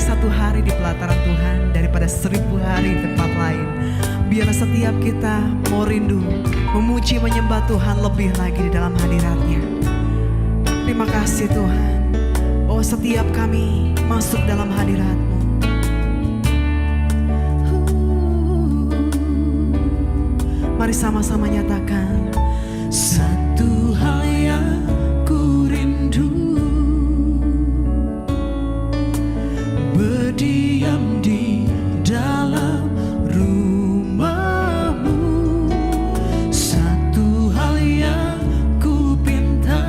baik satu hari di pelataran Tuhan daripada 1000 hari di tempat lain. Biarlah setiap kita mau rindu, memuji, menyembah Tuhan lebih lagi di dalam hadirat-Nya. Terima kasih Tuhan. Oh, setiap kami masuk dalam hadirat-Mu. Mari sama-sama nyatakan. Satu hal yang ku rindu, berdiam di dalam rumah-Mu. Satu hal yang ku pinta,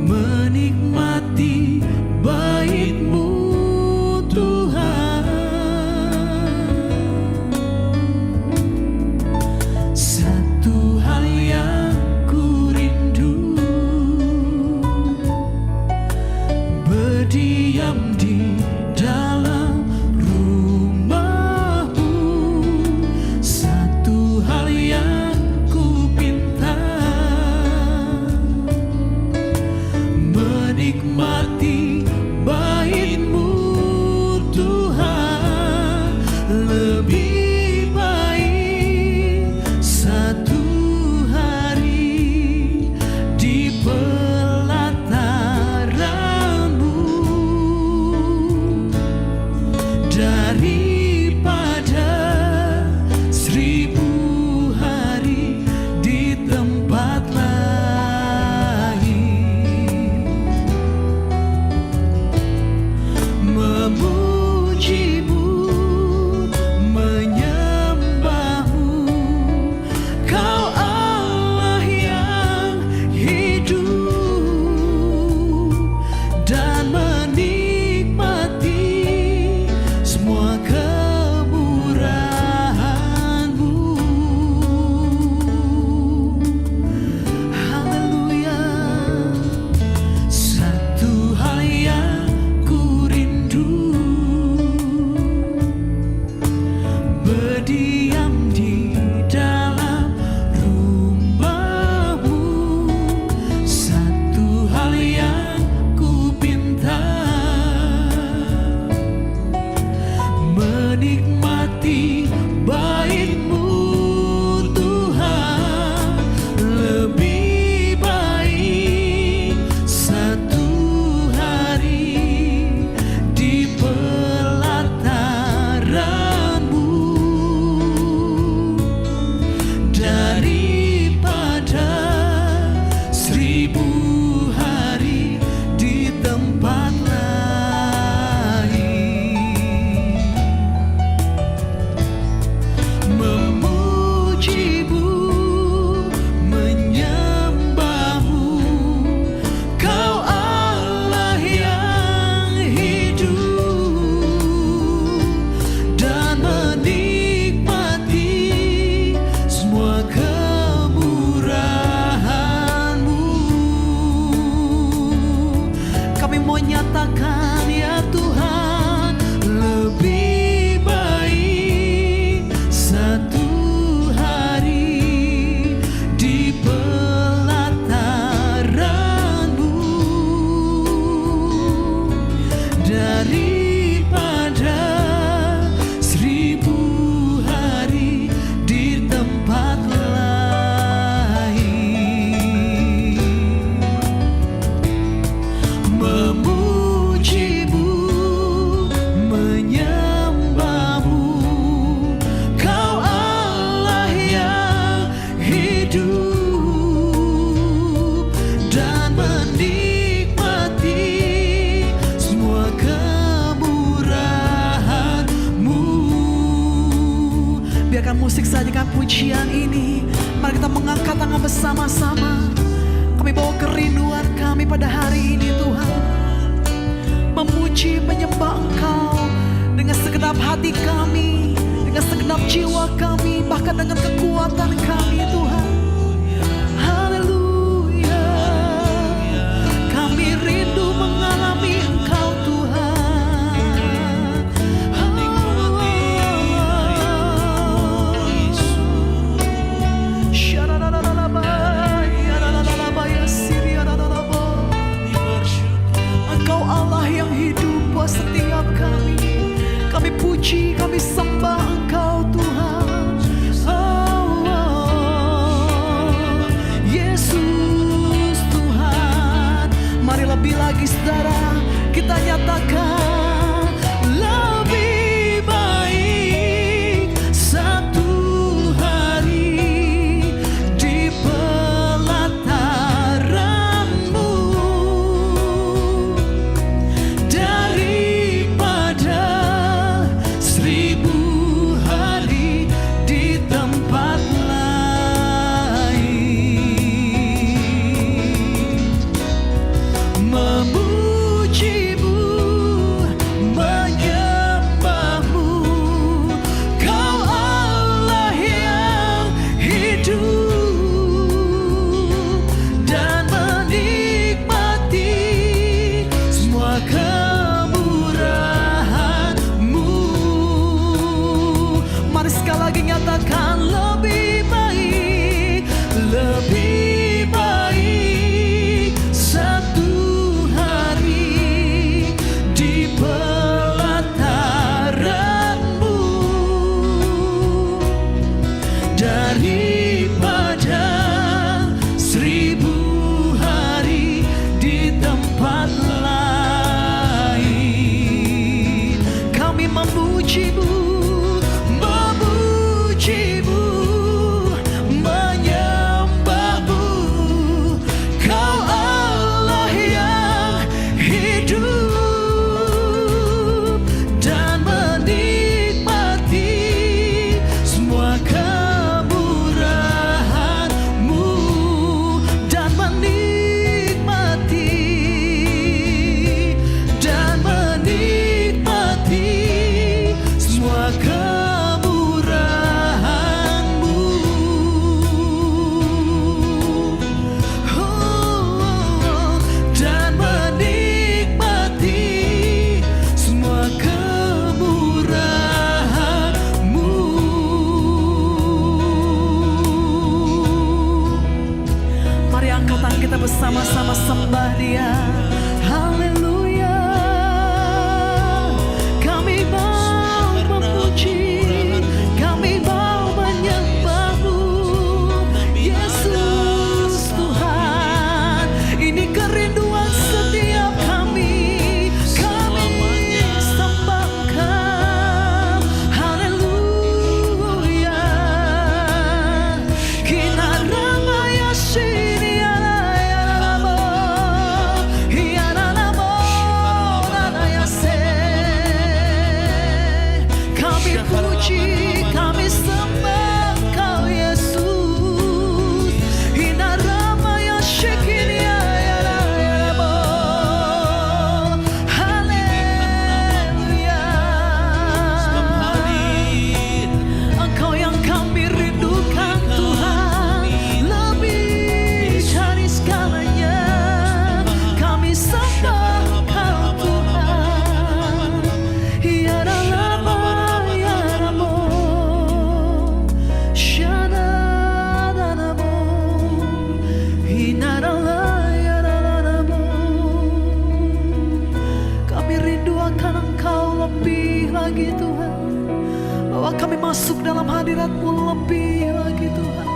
menikmati bait-Mu Tuhan. Satu hal yang ku rindu, berdiam di dalam rumah-Mu. Satu hal yang ku pinta, menikmati bait-Mu Tuhan. Lebih baik satu hari di pelataran-Mu daripada 1000 hari di tempat lain. Memuji-Mu, menyembah-Mu, Kau Allah yang hidup, dan menikmati semua kemurahan-Mu. Haleluya. Satu hal yang ku rindu, berdiam di dalam rumah-Mu. Satu hal yang ku pinta, menikmati bait-Mu Tuhan. Lebih baik satu hari di pelataran-Mu daripada 1000 hari di tempat lain. Memuji-Mu, menyembah-Mu, Kau Allah yang hidup, dan menikmati semua kemurahan-Mu. Kami mau nyatakan ya Tuhan, lebih baik satu hari di pelataran-Mu daripada 1000 hari di tempat lain. Memuji-Mu, menyembah-Mu, Kau Allah yang hidup, dan menikmati semua kemurahan-Mu. Biarkan musik sajikan pujian ini. Mari kita mengangkat tangan bersama-sama. Kami bawa kerinduan kami pada hari ini Tuhan, memuji, menyembah Engkau dengan segenap hati kami, dengan segenap jiwa kami, bahkan dengan kekuatan kami Tuhan. Haleluya. Kami rindu mengalami Engkau Tuhan. Engkau nyatakan lebih baik, lebih baik satu hari di pelataran-Mu daripada 1000 hari di tempat lain. Kami memuji-Mu, memuji-Mu, menyembah-Mu. Kau Allah yang hidup dan menikmati semua kemurahan-Mu, dan menikmati semua kemurahan-Mu. Dan menikmati semua kemurahan-Mu. Mari angkat tangan kita bersama-sama sembah Dia. Haleluya. Kami mau memuji, kami mau menyembah-Mu, Yesus Tuhan. Ini kerinduan setiap kami, kami sembahkan. Haleluya. Kinarama yashiri alayamo, hiyanamo nanayase. Kami puji, kami sembah Kau Yesus. Hinarama yashikiri alayamo. Haleluya. Engkau yang kami rindukan Tuhan, lebih dari segalanya. Kami sembah Kau Tuhan. Ya Rama, ya Ramo, Shana Danamo, Hinarala, ya Ramo. Kami rindu akan Engkau lebih lagi Tuhan. Bahwa kami masuk dalam hadirat-Mu lebih lagi Tuhan.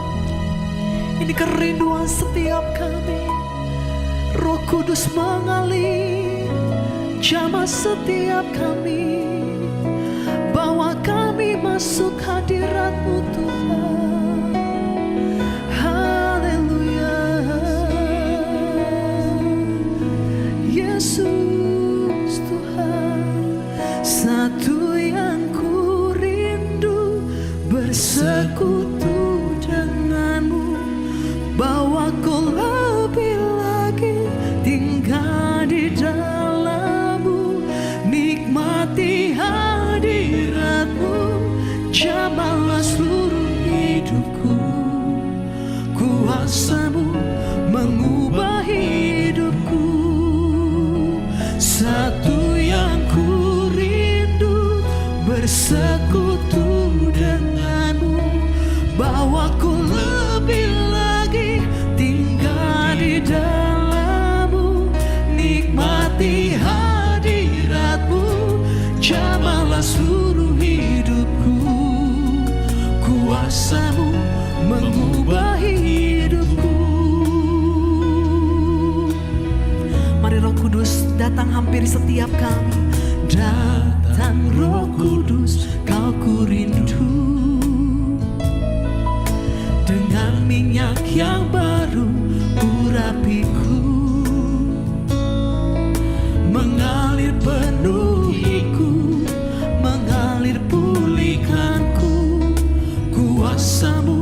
Ini kerinduan setiap kami. Roh Kudus mengalir jamah setiap kami. Bawa kami masuk hadirat-Mu Tuhan. Haleluya. Yesus Tuhan, satu yang ku rindu, bersekutu denganmu. Bawa ku lebih lagi tinggal di dalammu. Nikmati hadirat-Mu, jamahlah seluruh hidupku. Kuasa-Mu mengubah hidupku. Satu yang ku rindu, bersekutu denganmu. Bawaku lebih lagi tinggal di dalammu. Nikmati hadirat-Mu, jamahlah seluruh hidupku. Kuasa-Mu mengubah hidupku. Mari Roh Kudus datang hampir setiap kami. Datang Roh Kudus, Kau ku rindu. Dengan minyak yang baru urapiku, mengalir penuhiku, mengalir pulihkanku. Kuasa-Mu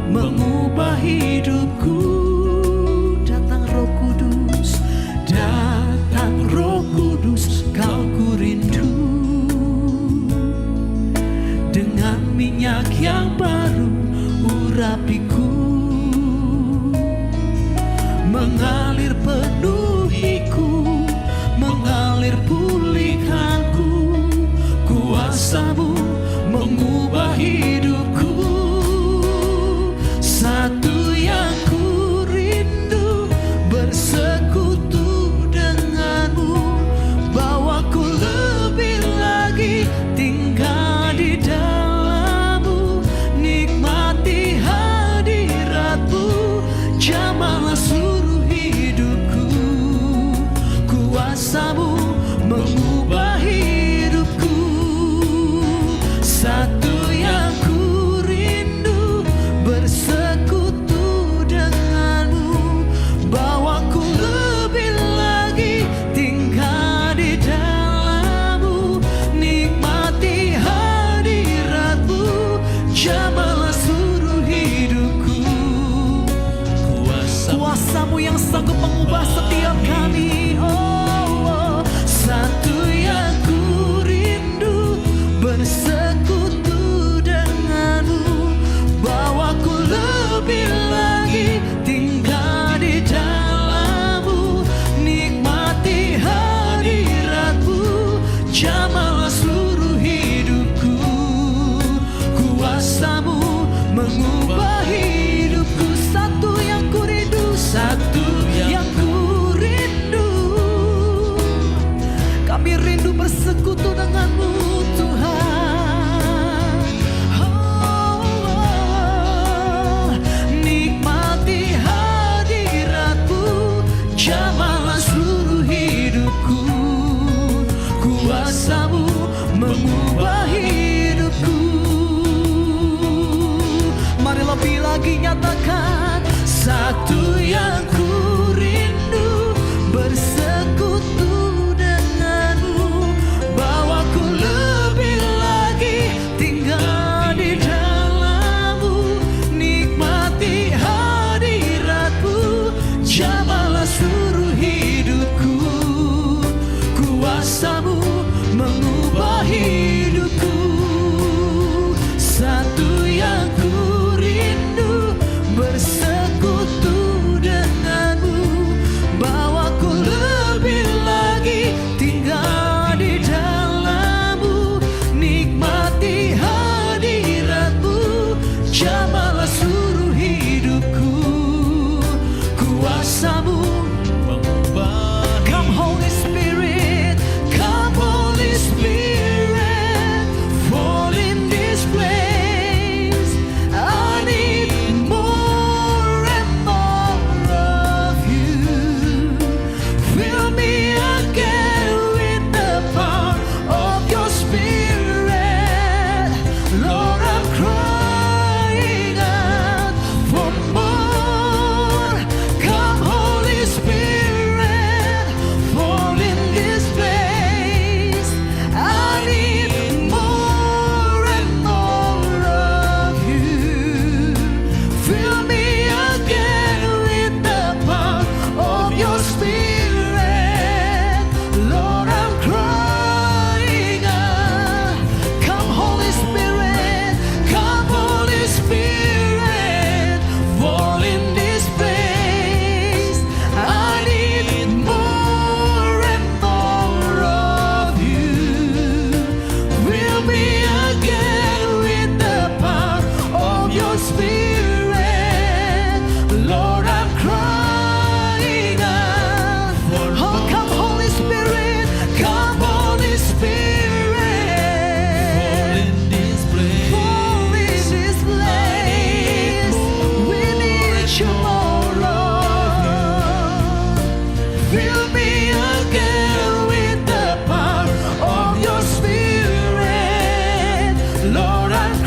mengubah hidupku. Datang Roh Kudus, datang Roh Kudus, Kau ku rindu. Dengan minyak yang baru urapiku, mengalir penuhiku, mengalir pulihkanku. Kuasa-Mu mengubah hidupku.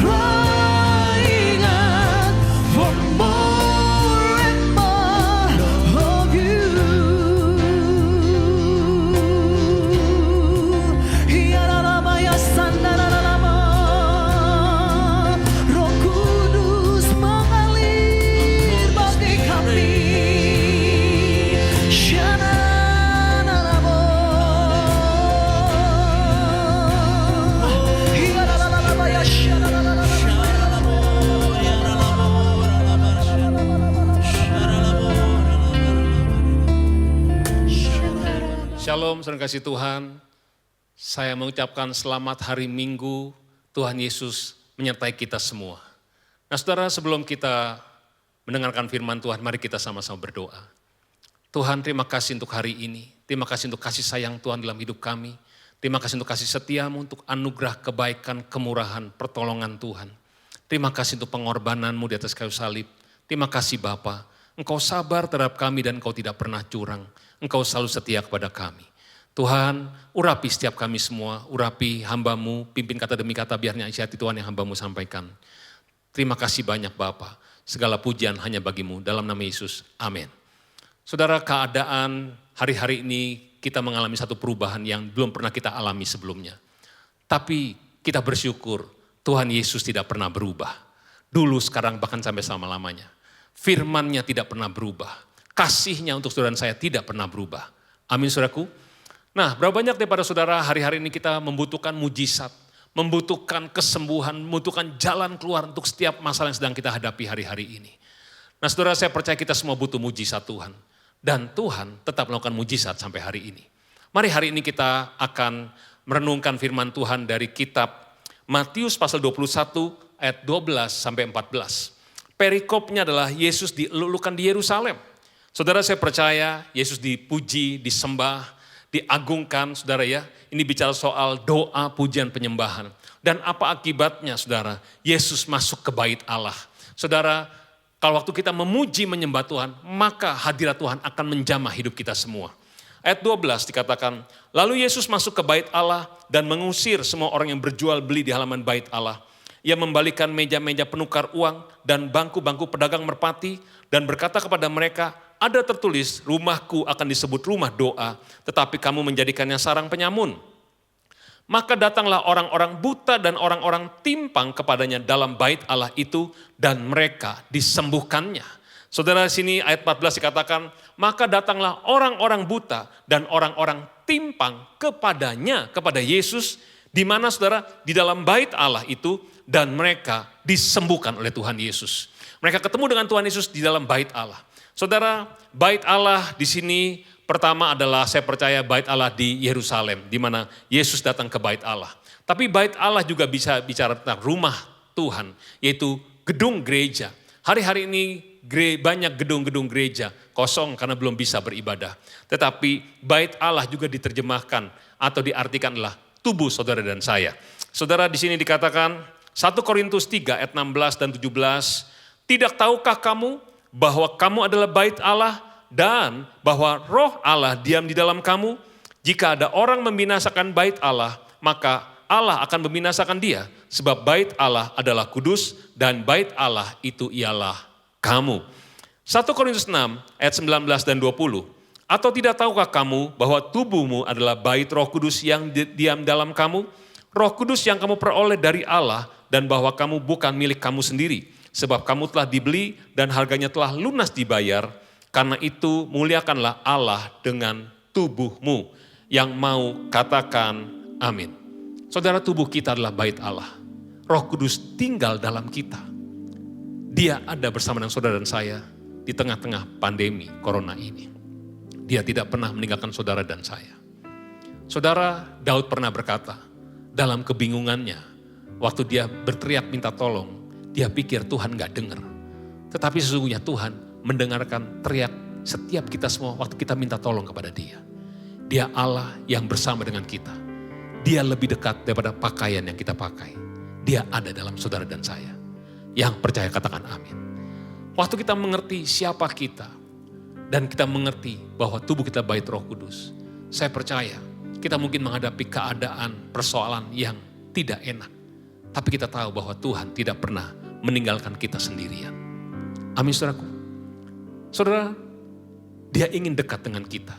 crying for more and more of you. Hiarabaya sandararama, Roh Kudus mengalir bagi kami. Shananaramo, hiarabaya shananaramo. Shalom, saudara kasih Tuhan. Saya mengucapkan selamat hari Minggu. Tuhan Yesus menyertai kita semua. Nah saudara, sebelum kita mendengarkan firman Tuhan, mari kita sama-sama berdoa. Tuhan, terima kasih untuk hari ini. Terima kasih untuk kasih sayang Tuhan dalam hidup kami. Terima kasih untuk kasih setiamu, untuk anugerah, kebaikan, kemurahan, pertolongan Tuhan. Terima kasih untuk pengorbananmu di atas kayu salib. Terima kasih Bapa. Engkau sabar terhadap kami dan Engkau tidak pernah curang. Engkau selalu setia kepada kami. Tuhan, urapi setiap kami semua, urapi hamba-Mu, pimpin kata demi kata biarnya isi hati Tuhan yang hamba-Mu sampaikan. Terima kasih banyak Bapa. Segala pujian hanya bagi-Mu dalam nama Yesus. Amin. Saudara, keadaan hari-hari ini kita mengalami satu perubahan yang belum pernah kita alami sebelumnya. Tapi kita bersyukur Tuhan Yesus tidak pernah berubah. Dulu, sekarang, bahkan sampai selama-lamanya. Firman-Nya tidak pernah berubah. Kasih-Nya untuk saudara dan saya tidak pernah berubah. Amin saudaraku. Nah, berapa banyak daripada saudara hari-hari ini kita membutuhkan mujizat, membutuhkan kesembuhan, membutuhkan jalan keluar untuk setiap masalah yang sedang kita hadapi hari-hari ini. Nah saudara, saya percaya kita semua butuh mujizat Tuhan. Dan Tuhan tetap melakukan mujizat sampai hari ini. Mari hari ini kita akan merenungkan firman Tuhan dari kitab Matius pasal 21 ayat 12 sampai 14. Perikopnya adalah Yesus dilulukan di Yerusalem. Saudara, saya percaya Yesus dipuji, disembah, diagungkan, saudara ya. Ini bicara soal doa, pujian, penyembahan. Dan apa akibatnya, saudara? Yesus masuk ke bait Allah. Saudara, kalau waktu kita memuji, menyembah Tuhan, maka hadirat Tuhan akan menjamah hidup kita semua. Ayat 12 dikatakan, lalu Yesus masuk ke bait Allah dan mengusir semua orang yang berjual beli di halaman bait Allah. Ia membalikan meja-meja penukar uang dan bangku-bangku pedagang merpati dan berkata kepada mereka, ada tertulis, rumahku akan disebut rumah doa, tetapi kamu menjadikannya sarang penyamun. Maka datanglah orang-orang buta dan orang-orang timpang kepadanya dalam bait Allah itu dan mereka disembuhkannya. Saudara, sini ayat 14 dikatakan, maka datanglah orang-orang buta dan orang-orang timpang kepadanya, kepada Yesus, di mana saudara, di dalam bait Allah itu dan mereka disembuhkan oleh Tuhan Yesus. Mereka ketemu dengan Tuhan Yesus di dalam bait Allah. Saudara, bait Allah di sini pertama adalah saya percaya bait Allah di Yerusalem, di mana Yesus datang ke bait Allah. Tapi bait Allah juga bisa bicara tentang rumah Tuhan, yaitu gedung gereja. Hari-hari ini banyak gedung-gedung gereja kosong karena belum bisa beribadah. Tetapi bait Allah juga diterjemahkan atau diartikan adalah tubuh saudara dan saya. Saudara, di sini dikatakan 1 Korintus 3 ayat 16 dan 17, tidak tahukah kamu bahwa kamu adalah bait Allah dan bahwa roh Allah diam di dalam kamu? Jika ada orang membinasakan bait Allah, maka Allah akan membinasakan dia. Sebab bait Allah adalah kudus dan bait Allah itu ialah kamu. 1 Korintus 6 ayat 19 dan 20. Atau tidak tahukah kamu bahwa tubuhmu adalah bait Roh Kudus yang diam dalam kamu? Roh Kudus yang kamu peroleh dari Allah dan bahwa kamu bukan milik kamu sendiri. Sebab kamu telah dibeli dan harganya telah lunas dibayar. Karena itu muliakanlah Allah dengan tubuhmu. Yang mau katakan amin. Saudara, tubuh kita adalah bait Allah. Roh Kudus tinggal dalam kita. Dia ada bersama dengan saudara dan saya di tengah-tengah pandemi corona ini. Dia tidak pernah meninggalkan saudara dan saya. Saudara, Daud pernah berkata, dalam kebingungannya, waktu dia berteriak minta tolong, dia pikir Tuhan gak dengar. Tetapi sesungguhnya Tuhan mendengarkan teriak setiap kita semua waktu kita minta tolong kepada dia. Dia Allah yang bersama dengan kita. Dia lebih dekat daripada pakaian yang kita pakai. Dia ada dalam saudara dan saya. Yang percaya katakan amin. Waktu kita mengerti siapa kita, dan kita mengerti bahwa tubuh kita bait Roh Kudus, saya percaya kita mungkin menghadapi keadaan persoalan yang tidak enak. Tapi kita tahu bahwa Tuhan tidak pernah meninggalkan kita sendirian. Amin saudaraku. Saudara, Dia ingin dekat dengan kita.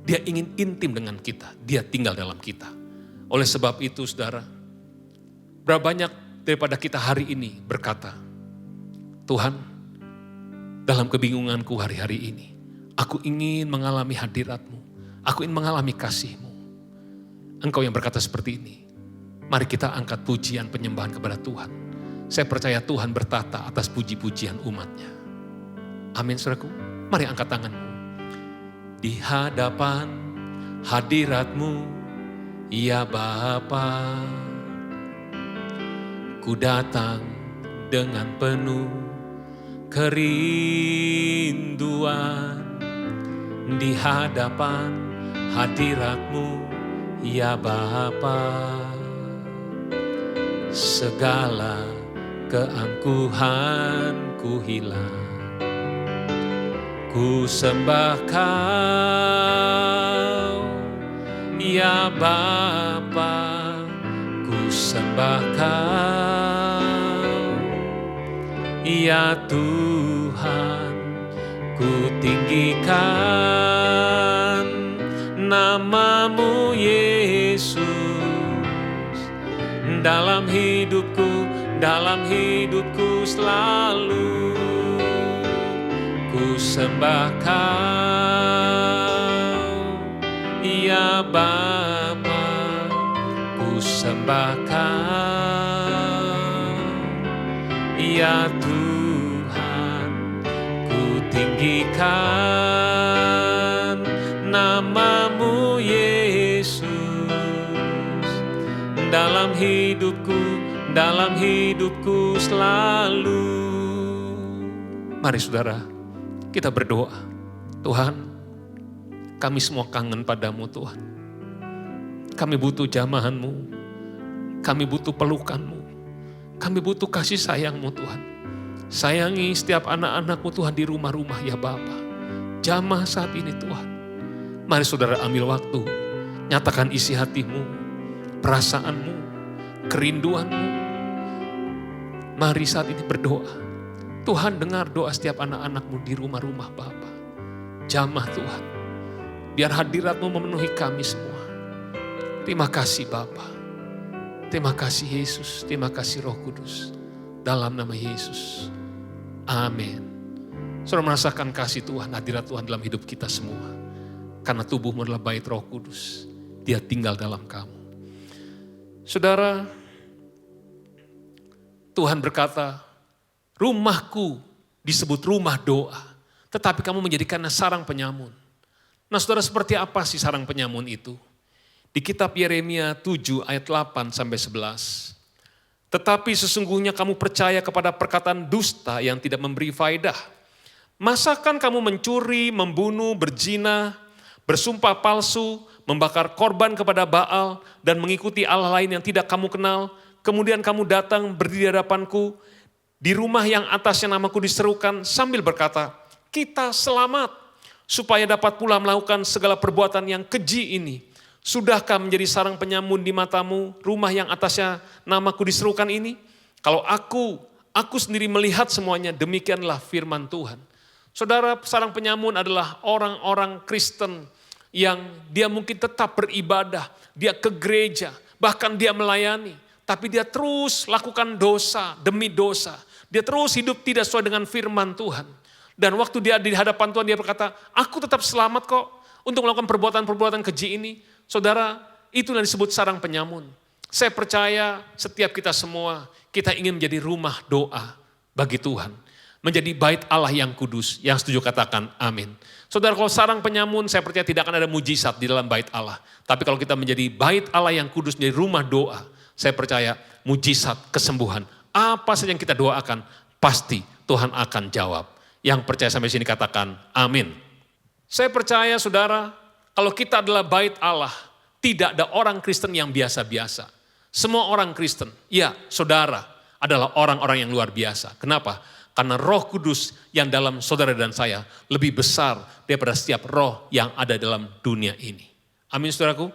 Dia ingin intim dengan kita. Dia tinggal dalam kita. Oleh sebab itu saudara, berapa banyak daripada kita hari ini berkata, Tuhan, dalam kebingunganku hari-hari ini, aku ingin mengalami hadirat-Mu. Aku ingin mengalami kasih-Mu. Engkau yang berkata seperti ini, mari kita angkat pujian penyembahan kepada Tuhan. Saya percaya Tuhan bertata atas puji-pujian umat-Nya. Amin saudaraku. Mari angkat tanganmu. Di hadapan hadirat-Mu, ya Bapa, ku datang dengan penuh kerinduan. Di hadapan hadirat-Mu, ya Bapa, segala keangkuhanku hilang. Ku sembah Kau, ya Bapa, ku sembah Kau, ya Tuhan, ku tinggikan nama-Mu Yesus. Dalam hidupku selalu ku sembah Kau, ya Bapa, ku sembah Kau, ya Tuhan, ku tinggikan nama-Mu Yesus. Dalam hidupku selalu. Mari saudara, kita berdoa. Tuhan, kami semua kangen padamu Tuhan. Kami butuh jamahan-Mu. Kami butuh pelukan-Mu. Kami butuh kasih sayang-Mu Tuhan. Sayangi setiap anak-anak-Mu Tuhan di rumah-rumah ya Bapa. Jamah saat ini Tuhan. Mari saudara ambil waktu. Nyatakan isi hatimu, perasaanmu, kerinduanmu. Mari saat ini berdoa. Tuhan dengar doa setiap anak-anak-Mu di rumah-rumah Bapa. Jamah Tuhan. Biar hadirat-Mu memenuhi kami semua. Terima kasih Bapa. Terima kasih Yesus. Terima kasih Roh Kudus. Dalam nama Yesus. Amin. Saudara merasakan kasih Tuhan, hadirat Tuhan dalam hidup kita semua. Karena tubuhmu adalah bait Roh Kudus. Dia tinggal dalam kamu. Saudara, Tuhan berkata, rumahku disebut rumah doa, tetapi kamu menjadikannya sarang penyamun. Nah saudara, seperti apa sih sarang penyamun itu? Di kitab Yeremia 7 ayat 8 sampai 11. Tetapi sesungguhnya kamu percaya kepada perkataan dusta yang tidak memberi faedah. Masakan kamu mencuri, membunuh, berzina, bersumpah palsu, membakar korban kepada Baal, dan mengikuti Allah lain yang tidak kamu kenal. Kemudian kamu datang berdiri di hadapanku, di rumah yang atasnya namaku diserukan sambil berkata, kita selamat, supaya dapat pula melakukan segala perbuatan yang keji ini. Sudahkah menjadi sarang penyamun di matamu, rumah yang atasnya namaku diserukan ini? Kalau aku sendiri melihat semuanya, demikianlah firman Tuhan. Saudara, sarang penyamun adalah orang-orang Kristen yang dia mungkin tetap beribadah, dia ke gereja, bahkan dia melayani. Tapi dia terus lakukan dosa demi dosa. Dia terus hidup tidak sesuai dengan firman Tuhan. Dan waktu dia di hadapan Tuhan dia berkata, aku tetap selamat kok untuk melakukan perbuatan-perbuatan keji ini. Saudara, itu yang disebut sarang penyamun. Saya percaya setiap kita semua, kita ingin menjadi rumah doa bagi Tuhan. Menjadi bait Allah yang kudus. Yang setuju katakan amin. Saudara, kalau sarang penyamun saya percaya tidak akan ada mujizat di dalam bait Allah. Tapi kalau kita menjadi bait Allah yang kudus, menjadi rumah doa, saya percaya mujizat, kesembuhan, apa saja yang kita doakan, pasti Tuhan akan jawab. Yang percaya sampai sini katakan amin. Saya percaya saudara, kalau kita adalah bait Allah, tidak ada orang Kristen yang biasa-biasa. Semua orang Kristen, ya saudara, adalah orang-orang yang luar biasa. Kenapa? Karena Roh Kudus yang dalam saudara dan saya lebih besar daripada setiap roh yang ada dalam dunia ini. Amin saudaraku.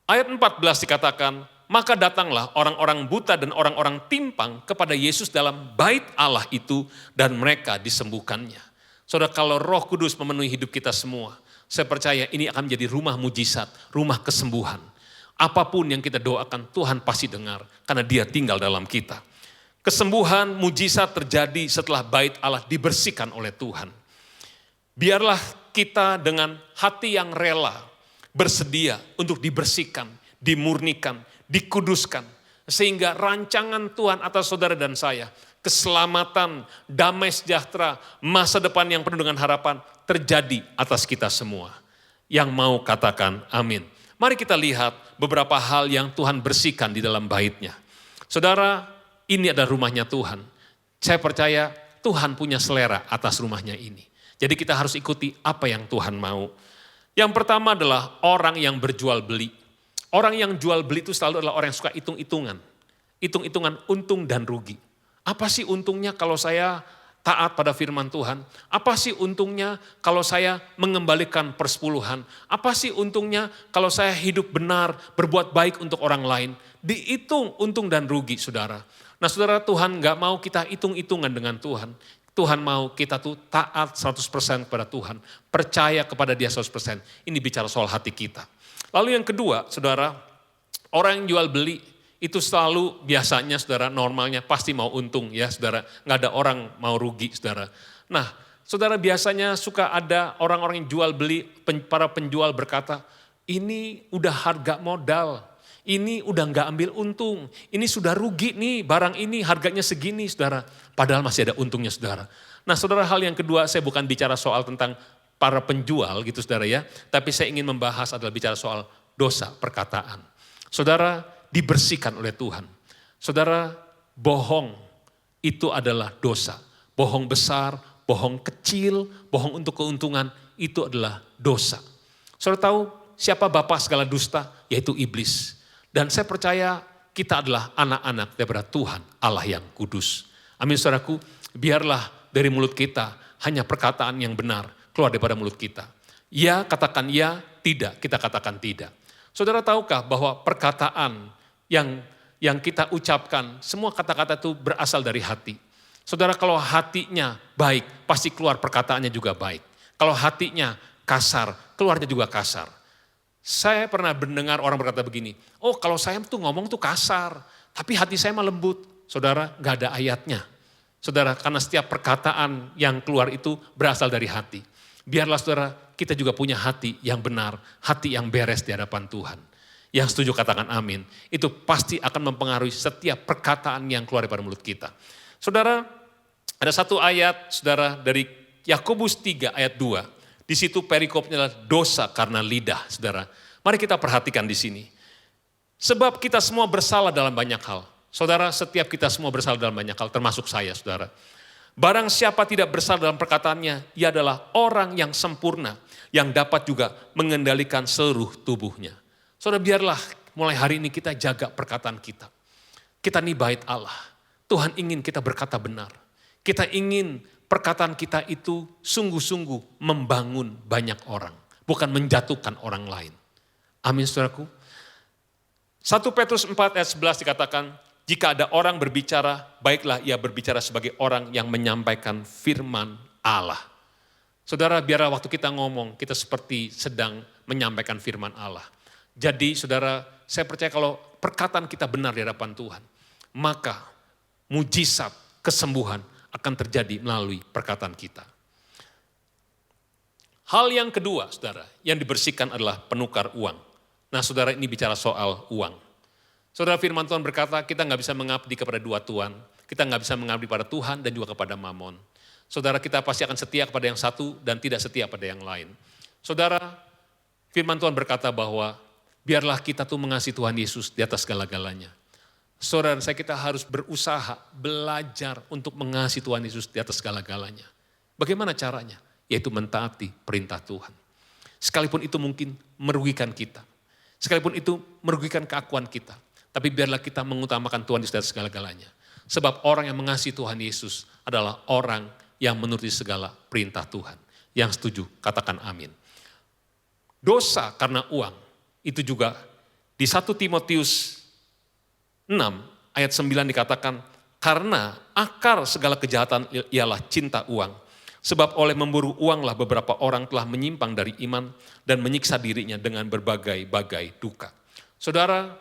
Ayat 14 dikatakan, maka datanglah orang-orang buta dan orang-orang timpang kepada Yesus dalam bait Allah itu dan mereka disembuhkannya. Saudara, kalau Roh Kudus memenuhi hidup kita semua, saya percaya ini akan menjadi rumah mujizat, rumah kesembuhan. Apapun yang kita doakan, Tuhan pasti dengar karena Dia tinggal dalam kita. Kesembuhan, mujizat terjadi setelah bait Allah dibersihkan oleh Tuhan. Biarlah kita dengan hati yang rela, bersedia untuk dibersihkan, dimurnikan, dikuduskan. Sehingga rancangan Tuhan atas saudara dan saya, keselamatan, damai sejahtera, masa depan yang penuh dengan harapan terjadi atas kita semua. Yang mau katakan amin. Mari kita lihat beberapa hal yang Tuhan bersihkan di dalam bait-Nya. Saudara, ini adalah rumahnya Tuhan. Saya percaya Tuhan punya selera atas rumahnya ini. Jadi kita harus ikuti apa yang Tuhan mau. Yang pertama adalah orang yang berjual beli. Orang yang jual beli itu selalu adalah orang yang suka hitung-hitungan. Hitung-hitungan untung dan rugi. Apa sih untungnya kalau saya taat pada firman Tuhan? Apa sih untungnya kalau saya mengembalikan persepuluhan? Apa sih untungnya kalau saya hidup benar, berbuat baik untuk orang lain? Dihitung untung dan rugi, saudara. Nah, saudara, Tuhan gak mau kita hitung-hitungan dengan Tuhan. Tuhan mau kita tuh taat 100% kepada Tuhan. Percaya kepada Dia 100%. Ini bicara soal hati kita. Lalu yang kedua, saudara, orang yang jual beli itu selalu biasanya, saudara, normalnya pasti mau untung ya, saudara. Nggak ada orang mau rugi, saudara. Nah, saudara, biasanya suka ada orang-orang yang jual beli, para penjual berkata, ini udah harga modal, ini udah nggak ambil untung, ini sudah rugi nih, barang ini harganya segini, saudara. Padahal masih ada untungnya, saudara. Nah, saudara, hal yang kedua, saya bukan bicara soal tentang para penjual gitu, saudara ya. Tapi saya ingin membahas adalah bicara soal dosa perkataan. Saudara, dibersihkan oleh Tuhan. Saudara, bohong itu adalah dosa. Bohong besar, bohong kecil, bohong untuk keuntungan, itu adalah dosa. Saudara tahu siapa bapa segala dusta? Yaitu iblis. Dan saya percaya kita adalah anak-anak daripada Tuhan, Allah yang kudus. Amin, saudaraku. Biarlah dari mulut kita hanya perkataan yang benar keluar daripada mulut kita. Ya, katakan ya, tidak, kita katakan tidak. Saudara tahukah bahwa perkataan yang kita ucapkan, semua kata-kata itu berasal dari hati. Saudara, kalau hatinya baik, pasti keluar perkataannya juga baik. Kalau hatinya kasar, keluarnya juga kasar. Saya pernah mendengar orang berkata begini, oh kalau saya tuh ngomong tuh kasar, tapi hati saya mah lembut. Saudara, gak ada ayatnya. Saudara, karena setiap perkataan yang keluar itu berasal dari hati. Biarlah saudara, kita juga punya hati yang benar, hati yang beres di hadapan Tuhan. Yang setuju katakan amin. Itu pasti akan mempengaruhi setiap perkataan yang keluar dari mulut kita. Saudara, ada satu ayat saudara dari Yakobus 3 ayat 2. Di situ perikopnya adalah dosa karena lidah, saudara. Mari kita perhatikan di sini. Sebab kita semua bersalah dalam banyak hal. Saudara, setiap kita semua bersalah dalam banyak hal, termasuk saya, saudara. Barang siapa tidak bersalah dalam perkataannya, ia adalah orang yang sempurna, yang dapat juga mengendalikan seluruh tubuhnya. Saudara, biarlah mulai hari ini kita jaga perkataan kita. Kita ini bait Allah. Tuhan ingin kita berkata benar. Kita ingin perkataan kita itu sungguh-sungguh membangun banyak orang. Bukan menjatuhkan orang lain. Amin, saudaraku. 1 Petrus 4 ayat 11 dikatakan, jika ada orang berbicara, baiklah ia berbicara sebagai orang yang menyampaikan firman Allah. Saudara, biarlah waktu kita ngomong, kita seperti sedang menyampaikan firman Allah. Jadi saudara, saya percaya kalau perkataan kita benar di hadapan Tuhan, maka mujizat kesembuhan akan terjadi melalui perkataan kita. Hal yang kedua, saudara, yang dibersihkan adalah penukar uang. Nah, saudara, ini bicara soal uang. Saudara, firman Tuhan berkata, kita nggak bisa mengabdi kepada dua tuan. Kita nggak bisa mengabdi pada Tuhan dan juga kepada Mamon. Saudara, kita pasti akan setia kepada yang satu dan tidak setia pada yang lain. Saudara, firman Tuhan berkata bahwa biarlah kita tuh mengasihi Tuhan Yesus di atas segala-galanya. Saudara, saya kita harus berusaha, belajar untuk mengasihi Tuhan Yesus di atas segala-galanya. Bagaimana caranya? Yaitu mentaati perintah Tuhan. Sekalipun itu mungkin merugikan kita. Sekalipun itu merugikan keakuan kita. Tapi biarlah kita mengutamakan Tuhan Yesus di atas segala-galanya. Sebab orang yang mengasihi Tuhan Yesus adalah orang yang menuruti segala perintah Tuhan. Yang setuju, katakan amin. Dosa karena uang, itu juga di 1 Timotius 6 ayat 9 dikatakan, karena akar segala kejahatan ialah cinta uang. Sebab oleh memburu uanglah beberapa orang telah menyimpang dari iman dan menyiksa dirinya dengan berbagai-bagai duka. Saudara,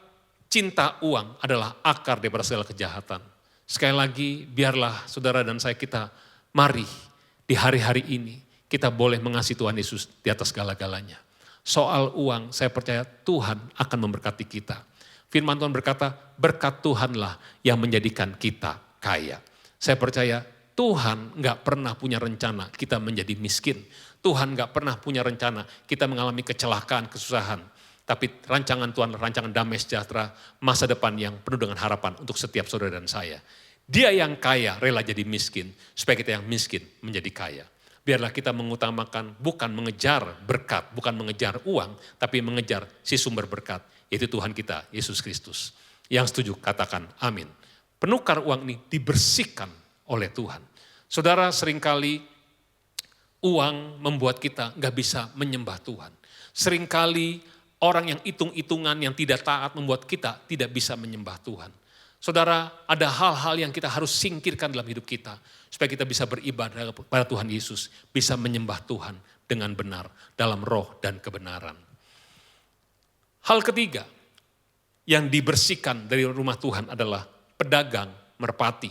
cinta uang adalah akar daripada segala kejahatan. Sekali lagi, biarlah saudara dan saya mari di hari-hari ini kita boleh mengasihi Tuhan Yesus di atas segala-galanya. Soal uang, saya percaya Tuhan akan memberkati kita. Firman Tuhan berkata, berkat Tuhanlah yang menjadikan kita kaya. Saya percaya Tuhan gak pernah punya rencana kita menjadi miskin. Tuhan gak pernah punya rencana kita mengalami kecelakaan, kesusahan. Tapi rancangan Tuhan, rancangan damai sejahtera, masa depan yang penuh dengan harapan untuk setiap saudara dan saya. Dia yang kaya rela jadi miskin, supaya kita yang miskin menjadi kaya. Biarlah kita mengutamakan bukan mengejar berkat, bukan mengejar uang, tapi mengejar si sumber berkat, yaitu Tuhan kita, Yesus Kristus. Yang setuju katakan amin. Penukar uang ini dibersihkan oleh Tuhan. Saudara, seringkali uang membuat kita gak bisa menyembah Tuhan. Seringkali orang yang hitung-hitungan, yang tidak taat membuat kita tidak bisa menyembah Tuhan. Saudara, ada hal-hal yang kita harus singkirkan dalam hidup kita, supaya kita bisa beribadah kepada Tuhan Yesus, bisa menyembah Tuhan dengan benar, dalam roh dan kebenaran. Hal ketiga yang dibersihkan dari rumah Tuhan adalah pedagang merpati.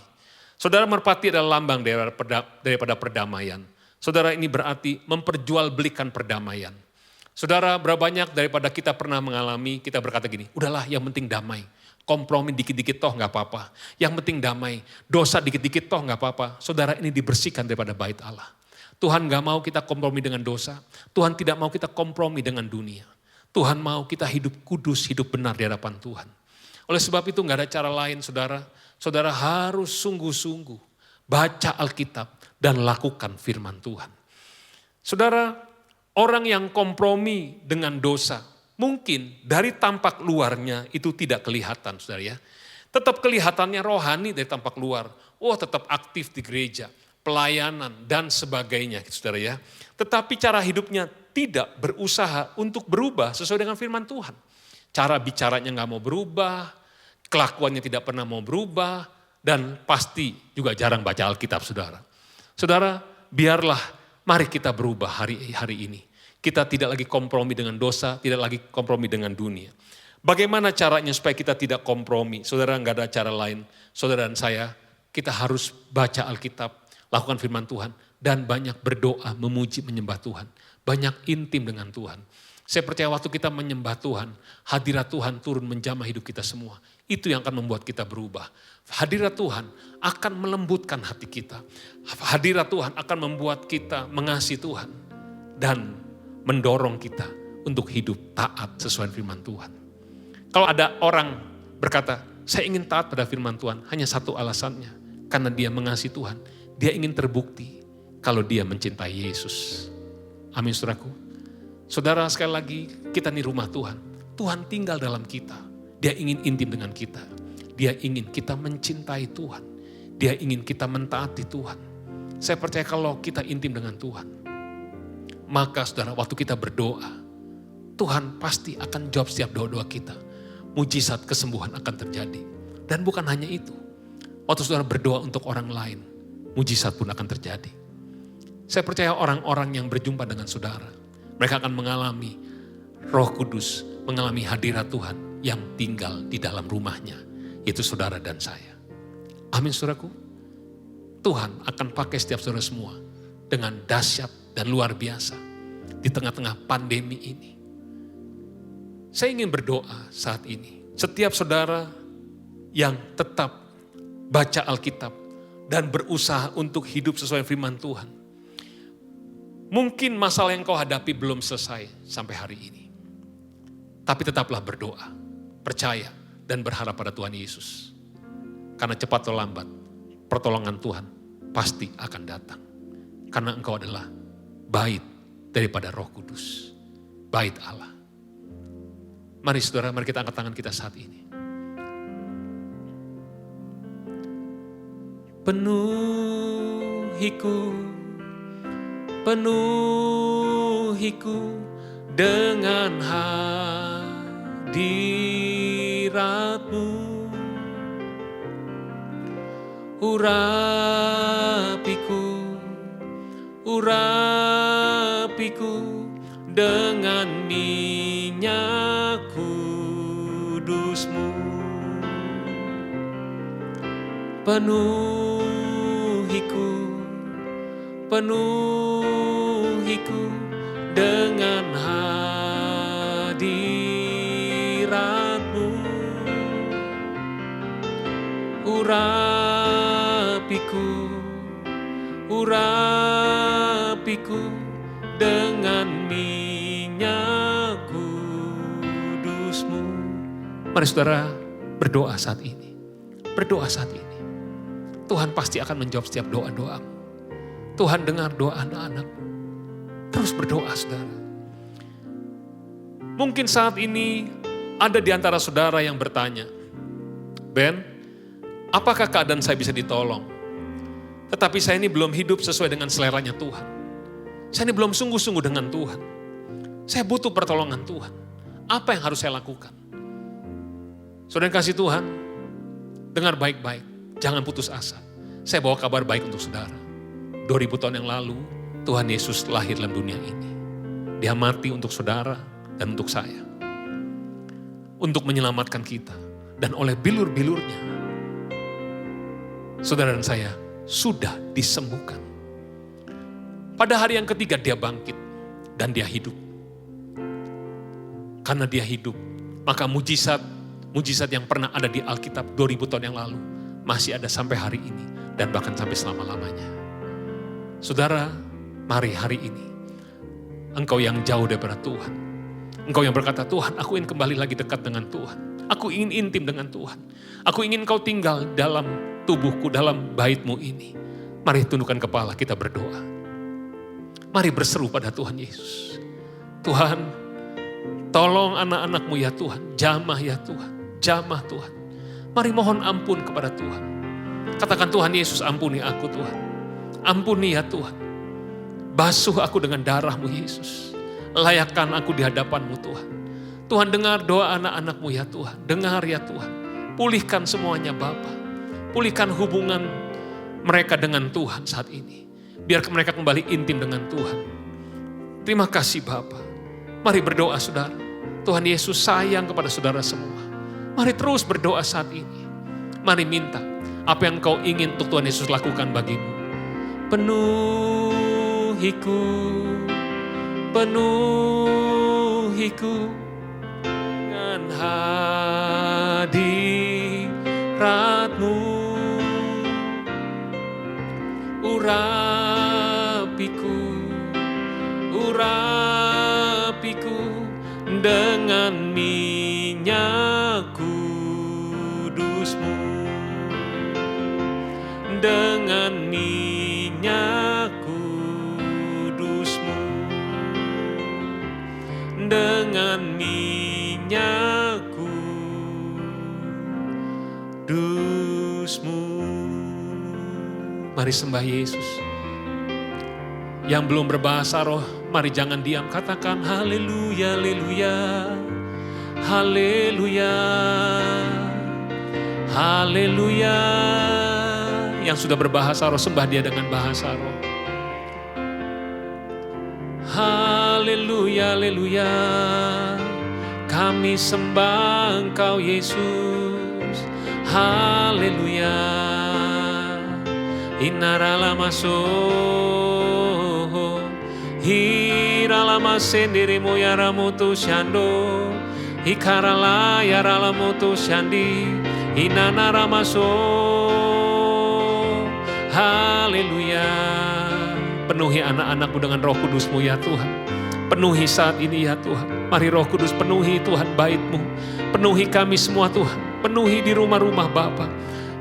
Saudara, merpati adalah lambang daripada perdamaian. Saudara, ini berarti memperjualbelikan perdamaian. Saudara, berapa banyak daripada kita pernah mengalami, kita berkata gini, udahlah yang penting damai. Kompromi dikit-dikit toh gak apa-apa. Yang penting damai. Dosa dikit-dikit toh gak apa-apa. Saudara, ini dibersihkan daripada bait Allah. Tuhan gak mau kita kompromi dengan dosa. Tuhan tidak mau kita kompromi dengan dunia. Tuhan mau kita hidup kudus, hidup benar di hadapan Tuhan. Oleh sebab itu gak ada cara lain saudara. Saudara harus sungguh-sungguh baca Alkitab dan lakukan firman Tuhan. Saudara, orang yang kompromi dengan dosa, mungkin dari tampak luarnya itu tidak kelihatan saudara ya. Tetap kelihatannya rohani dari tampak luar. Oh, tetap aktif di gereja, pelayanan dan sebagainya saudara ya. Tetapi cara hidupnya tidak berusaha untuk berubah sesuai dengan firman Tuhan. Cara bicaranya gak mau berubah, kelakuannya tidak pernah mau berubah, dan pasti juga jarang baca Alkitab saudara. Saudara, biarlah mari kita berubah hari ini. Kita tidak lagi kompromi dengan dosa, tidak lagi kompromi dengan dunia. Bagaimana caranya supaya kita tidak kompromi? Saudara, gak ada cara lain. Saudara dan saya, kita harus baca Alkitab, lakukan firman Tuhan, dan banyak berdoa, memuji, menyembah Tuhan. Banyak intim dengan Tuhan. Saya percaya waktu kita menyembah Tuhan, hadirat Tuhan turun menjamah hidup kita semua. Itu yang akan membuat kita berubah. Hadirat Tuhan akan melembutkan hati kita. Hadirat Tuhan akan membuat kita mengasihi Tuhan. Dan mendorong kita untuk hidup taat sesuai firman Tuhan. Kalau ada orang berkata, saya ingin taat pada firman Tuhan, hanya satu alasannya. Karena dia mengasihi Tuhan, dia ingin terbukti kalau dia mencintai Yesus. Amin saudaraku. Saudara, sekali lagi kita di rumah Tuhan. Tuhan tinggal dalam kita. Dia ingin intim dengan kita. Dia ingin kita mencintai Tuhan. Dia ingin kita mentaati Tuhan. Saya percaya kalau kita intim dengan Tuhan, maka saudara, waktu kita berdoa, Tuhan pasti akan jawab setiap doa-doa kita. Mujizat kesembuhan akan terjadi. Dan bukan hanya itu. Waktu saudara berdoa untuk orang lain, mujizat pun akan terjadi. Saya percaya orang-orang yang berjumpa dengan saudara, mereka akan mengalami Roh Kudus, mengalami hadirat Tuhan yang tinggal di dalam rumahnya, yaitu saudara dan saya. Amin saudaraku. Tuhan akan pakai setiap saudara semua dengan dahsyat dan luar biasa di tengah-tengah pandemi ini. Saya ingin berdoa saat ini. Setiap saudara yang tetap baca Alkitab dan berusaha untuk hidup sesuai firman Tuhan. Mungkin masalah yang kau hadapi belum selesai sampai hari ini. Tapi tetaplah berdoa, percaya dan berharap pada Tuhan Yesus. Karena cepat atau lambat, pertolongan Tuhan pasti akan datang. Karena engkau adalah bait daripada Roh Kudus. Bait Allah. Mari saudara, mari kita angkat tangan kita saat ini. Penuhiku dengan hadirat-Mu. urapiku dengan minyak kudus-Mu. Penuhiku dengan hadirat-Mu. Urapiku dengan minyak kudus-Mu. Mari saudara berdoa saat ini. Berdoa saat ini. Tuhan pasti akan menjawab setiap doa-doamu. Tuhan dengar doa anak-anak-Mu. Terus berdoa saudara. Mungkin saat ini ada di antara saudara yang bertanya, Ben, apakah keadaan saya bisa ditolong? Tetapi saya ini belum hidup sesuai dengan seleranya Tuhan. Saya ini belum sungguh-sungguh dengan Tuhan. Saya butuh pertolongan Tuhan. Apa yang harus saya lakukan? Saudara yang kasih Tuhan, dengar baik-baik. Jangan putus asa. Saya bawa kabar baik untuk saudara. 2000 tahun yang lalu, Tuhan Yesus lahir dalam dunia ini. Dia mati untuk saudara dan untuk saya. Untuk menyelamatkan kita. Dan oleh bilur-bilurnya, saudara dan saya sudah disembuhkan. Pada hari yang ketiga dia bangkit dan dia hidup. Karena dia hidup, maka mujizat yang pernah ada di Alkitab 2000 tahun yang lalu masih ada sampai hari ini dan bahkan sampai selama-lamanya. Saudara, mari hari ini engkau yang jauh daripada Tuhan. Engkau yang berkata, Tuhan, aku ingin kembali lagi dekat dengan Tuhan. Aku ingin intim dengan Tuhan. Aku ingin kau tinggal dalam tubuhku, dalam bait-Mu ini. Mari tundukkan kepala, kita berdoa. Mari berseru pada Tuhan Yesus. Tuhan, tolong anak-anak-Mu ya Tuhan. Jamah ya Tuhan. Jamah Tuhan. Mari mohon ampun kepada Tuhan. Katakan, Tuhan Yesus, ampuni aku Tuhan. Ampuni ya Tuhan. Basuh aku dengan darah-Mu Yesus. Layakkan aku di hadapan-Mu Tuhan. Tuhan, dengar doa anak-anak-Mu ya Tuhan. Dengar ya Tuhan. Pulihkan semuanya Bapa. Pulihkan hubungan mereka dengan Tuhan saat ini. Biar mereka kembali intim dengan Tuhan. Terima kasih Bapa. Mari berdoa saudara. Tuhan Yesus sayang kepada saudara semua. Mari terus berdoa saat ini. Mari minta apa yang kau ingin untuk Tuhan Yesus lakukan bagimu. Penuhiku dengan hadirat-Mu. Urapiku dengan minyak kudus-Mu. Dengan minyak kudus-Mu. Dengan minyak kudus-Mu. Mari sembah Yesus. Yang belum berbahasa roh, mari jangan diam. Katakan haleluya, haleluya, haleluya, haleluya. Yang sudah berbahasa roh, sembah dia dengan bahasa roh. Haleluya, haleluya. Kami sembah Engkau Yesus. Haleluya. Inarala masuk, hiralama sendirimu yaramu tu shando, hikarala yaralamu tu shandi, inanara masuk. Haleluya. Penuhi anak-anakmu dengan Roh Kudus-Mu ya Tuhan. Penuhi saat ini ya Tuhan. Mari Roh Kudus penuhi Tuhan bait-Mu. Penuhi kami semua Tuhan. Penuhi di rumah-rumah Bapa.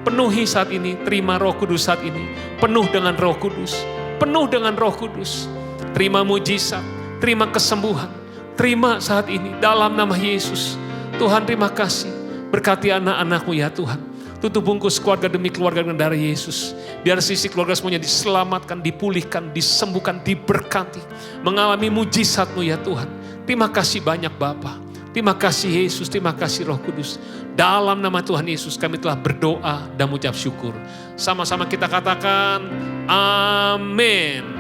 Penuhi saat ini, terima Roh Kudus saat ini. Penuh dengan Roh Kudus. Penuh dengan Roh Kudus. Terima mujizat, terima kesembuhan. Terima saat ini dalam nama Yesus. Tuhan terima kasih. Berkati anak-anak-Mu ya Tuhan. Tutup bungkus keluarga demi keluarga dengan darah Yesus. Biar sisi keluarga semuanya diselamatkan, dipulihkan, disembuhkan, diberkati. Mengalami mujizat-Mu ya Tuhan. Terima kasih banyak Bapa. Terima kasih Yesus, terima kasih Roh Kudus. Dalam nama Tuhan Yesus kami telah berdoa dan mengucap syukur. Sama-sama kita katakan amin.